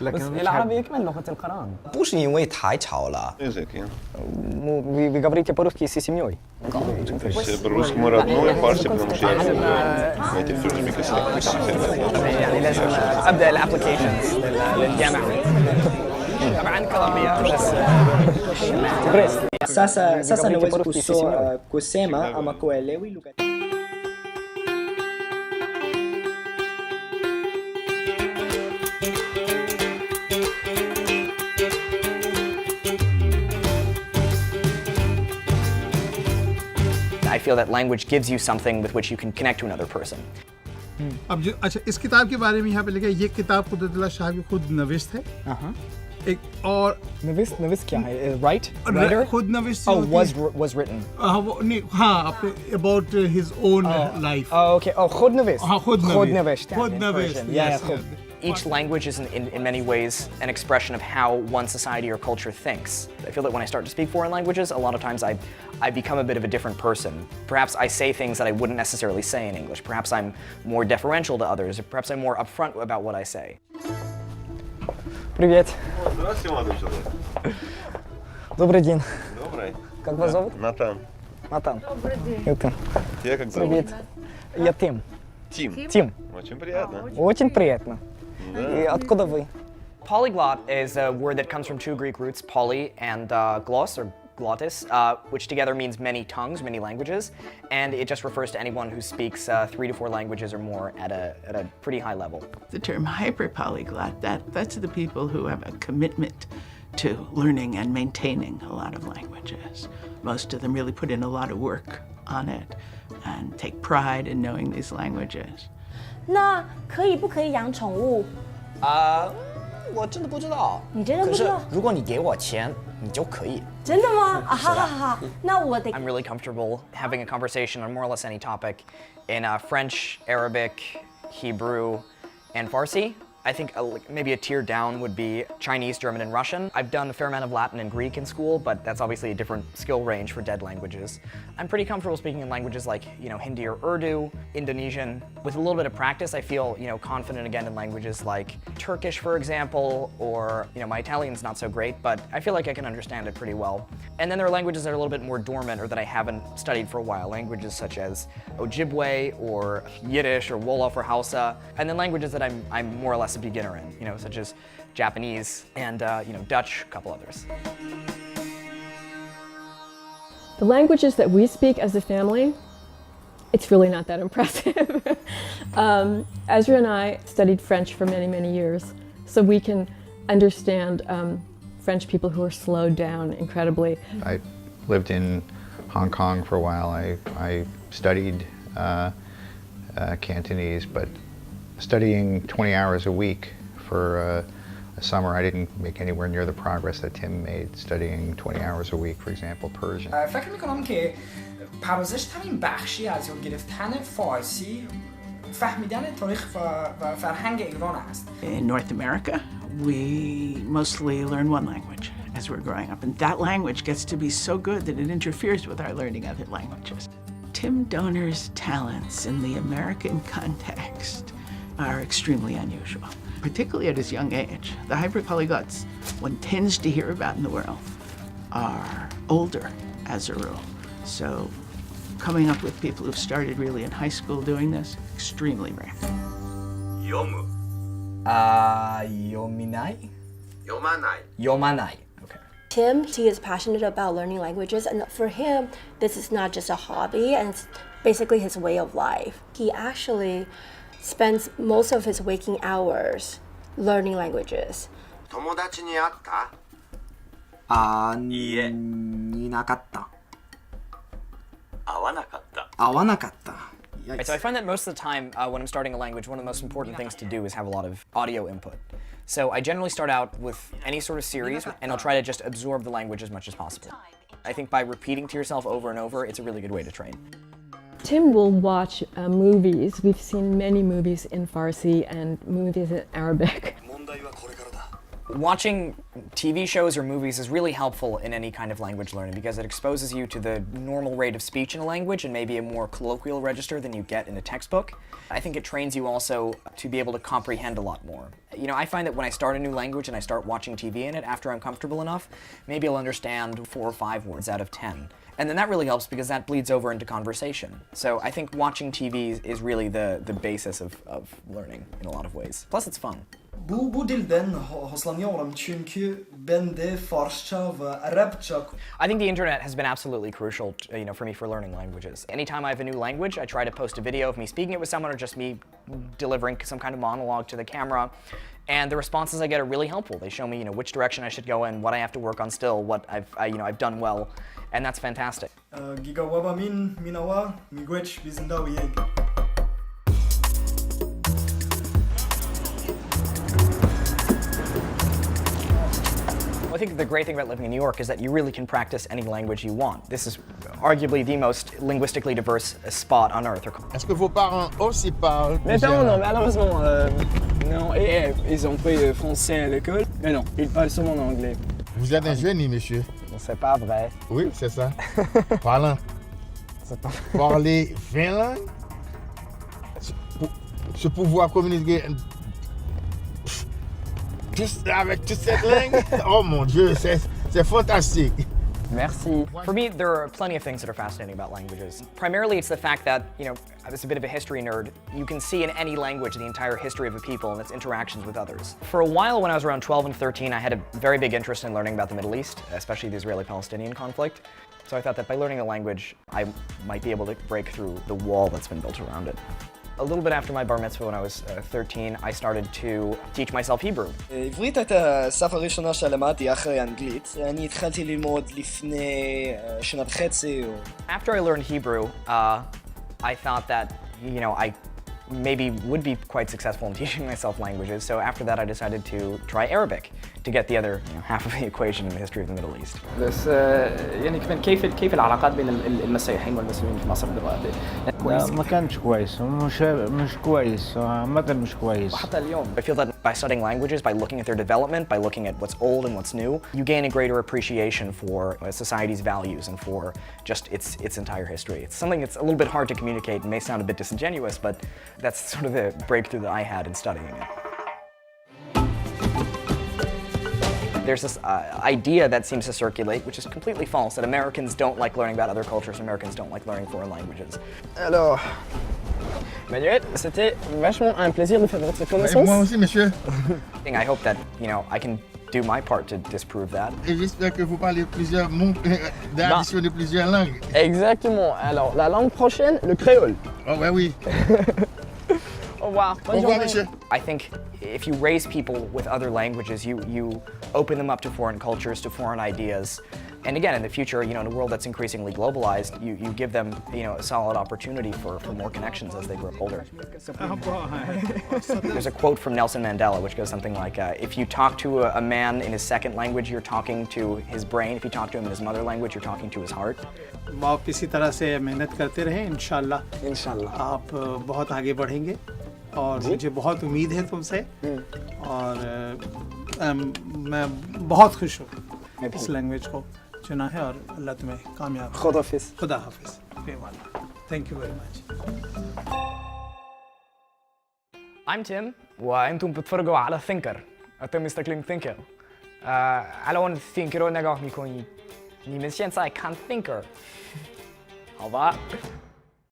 بس العربية كمان لغة القرآن. 不是因为太吵了。Языки. Вы говорите по-русски с семьей? То есть по-русски мой родной, фарси, потому что я native speaker. يعني لازم أبدأ الابلكيشنز للجامعة. طبعا كولومبيا بس Sasa naweza kusema ama kuelewi lugha. I feel that language gives you something with which you can connect to another person. अब जो अच्छा इस किताब के बारे में यहाँ पे लिखा है, ये किताब कुदरतुल्लाह शाह की खुद नविश्त है। एक और नविस क्या है? Writer? खुद नविश्त Oh, was written. हाँ अपने about his own life. Oh, okay. Oh, खुद नविस. हाँ खुद नविश्त. खुद नविश्त. Yeah, खुद. Each language is in many ways an expression of how one society or culture thinks. I feel that when I start to speak foreign languages, a lot of times I become a bit of a different person. Perhaps I say things that I wouldn't necessarily say in English. Perhaps I'm more deferential to others. Perhaps I'm more upfront about what I say. Привет. Здравствуйте, молодой человек. Добрый день. Добрый. Как вас зовут? Натан. Натан. Добрый день. Это. Тебя как зовут? Привет. Я Тим. Тим. Очень приятно. Очень приятно. И откуда вы? Polyglot is a word that comes from two Greek roots, poly and gloss or glottis, which together means many tongues, many languages, and it just refers to anyone who speaks 3 to 4 languages or more at a pretty high level. The term hyperpolyglot, that's the people who have a commitment to learning and maintaining a lot of languages. Most of them really put in a lot of work on it and take pride in knowing these languages. 那可以不可以养宠物？我真的不知道。你真的不知道？可是如果你给我钱，你就可以。真的吗？啊，好好好，那我得。I'm really comfortable having a conversation on more or less any topic in French, Arabic, Hebrew, and Farsi. I think maybe a tier down would be Chinese, German, and Russian. I've done a fair amount of Latin and Greek in school, but that's obviously a different skill range for dead languages. I'm pretty comfortable speaking in languages like, Hindi or Urdu, Indonesian. With a little bit of practice, I feel, confident again in languages like Turkish, for example, or, my Italian's not so great, but I feel like I can understand it pretty well. And then there are languages that are a little bit more dormant or that I haven't studied for a while, languages such as Ojibwe or Yiddish or Wolof or Hausa, and then languages that I'm more or less a beginner in, such as Japanese and, Dutch, a couple others. The languages that we speak as a family, it's really not that impressive. Ezra and I studied French for many, many years, so we can understand French people who are slowed down incredibly. I lived in Hong Kong for a while. I studied Cantonese, but studying 20 hours a week for a summer, I didn't make anywhere near the progress that Tim made studying 20 hours a week, for example, Persian. فکر میکنم که پردازش ترین بخشی از یاد گرفتن فارسی فهمیدن تاریخ و فرهنگ ایران است. In North America, we mostly learn one language as we're growing up, and that language gets to be so good that it interferes with our learning other languages. Tim Donner's talents in the American context are extremely unusual, particularly at his young age. The hyperpolyglots one tends to hear about in the world are older as a rule. So coming up with people who've started really in high school doing this, extremely rare. Yomu. Yominai? Yomanai. Yomanai. Okay. Tim, he is passionate about learning languages, and for him, this is not just a hobby, and it's basically his way of life. He actually spends most of his waking hours learning languages. 友達に会った？いなかった。会わなかった。会わなかった。Right, so I find that most of the time when I'm starting a language, one of the most important things to do is have a lot of audio input. So I generally start out with any sort of series, and I'll try to just absorb the language as much as possible. I think by repeating to yourself over and over, it's a really good way to train. Tim will watch movies. We've seen many movies in Farsi and movies in Arabic. Watching TV shows or movies is really helpful in any kind of language learning because it exposes you to the normal rate of speech in a language and maybe a more colloquial register than you get in a textbook. I think it trains you also to be able to comprehend a lot more. You know, I find that when I start a new language and I start watching TV in it, after I'm comfortable enough, maybe I'll understand 4 or 5 words out of 10. And then that really helps because that bleeds over into conversation. So I think watching TV is really the basis of learning in a lot of ways. Plus it's fun. Bu dilden hoşlanıyorum çünkü ben de Farsça ve Arapça. I think the internet has been absolutely crucial, for me for learning languages. Anytime I have a new language, I try to post a video of me speaking it with someone or just me delivering some kind of monologue to the camera. And the responses I get are really helpful. They show me, which direction I should go in, what I have to work on still, what I've done well, and that's fantastic. Gigawaba minawa miigwech bizindaw yeg. I think the great thing about living in New York is that you really can practice any language you want. This is arguably the most linguistically diverse spot on earth. Est-ce que vos parents aussi parlent? Mes parents, non, malheureusement, non. Et ils ont pris français à l'école, mais non, ils parlent seulement anglais. Vous êtes un génie, monsieur. C'est pas vrai. Oui, c'est ça. Parlant. Parler 20 langues? Ce pouvoir communiquer juste avec toute cette langue? Oh mon Dieu, c'est fantastique. Merci. For me, there are plenty of things that are fascinating about languages. Primarily, it's the fact that, as a bit of a history nerd, you can see in any language the entire history of a people and its interactions with others. For a while, when I was around 12 and 13, I had a very big interest in learning about the Middle East, especially the Israeli-Palestinian conflict. So I thought that by learning a language, I might be able to break through the wall that's been built around it. A little bit after my bar mitzvah when I was 13, I started to teach myself Hebrew. עברית הייתה השפה הראשונה שלמדתי אחרי אנגלית. אני התחלתי ללמוד לפני שנה וחצי. After I learned Hebrew, I thought that, I maybe would be quite successful in teaching myself languages. So after that, I decided to try Arabic to get the other half of the equation in the history of the Middle East. بس يعني كمان كيف العلاقات بين المسيحيين والمسلمين في مصر دلوقتي؟ ما كانش كويس مش كويس عامة مش كويس. وحتى اليوم I feel that by studying languages, by looking at their development, by looking at what's old and what's new, you gain a greater appreciation for society's values and for just its entire history. It's something that's a little bit hard to communicate and may sound a bit disingenuous, but that's sort of the breakthrough that I had in studying it. There's this idea that seems to circulate, which is completely false, that Americans don't like learning about other cultures, Americans don't like learning foreign languages. Alors, Manuel, c'était vachement un plaisir de faire votre connaissance. Moi aussi, monsieur. I hope that, I can do my part to disprove that. Et j'espère que vous parlez d'additionner plusieurs langues. Exactement. Alors, la langue prochaine, le créole. Oh, ben oui. Au revoir. Au revoir, monsieur. I think if you raise people with other languages, you open them up to foreign cultures, to foreign ideas. And again, in the future, in a world that's increasingly globalized, you give them, a solid opportunity for more connections as they grow older. There's a quote from Nelson Mandela which goes something like, if you talk to a man in his second language, you're talking to his brain. If you talk to him in his mother language, you're talking to his heart. आप इसी तरह से मेहनत करते रहें, इंशाल्लाह आप बहुत आगे बढ़ेंगे और मुझे बहुत उम्मीद है तुमसे और मैं बहुत खुश हूँ इस लैंग्वेज को चुना है और अल्लाह तुम्हें कामयाब खुदा हाफिज Thank you very much. I'm Tim وأنتم بتتفرجوا على Thinker. أنتم مستقلين Thinker. Alla Thinker och nagah mi koni. Ni men känns kan Thinker. Hallå.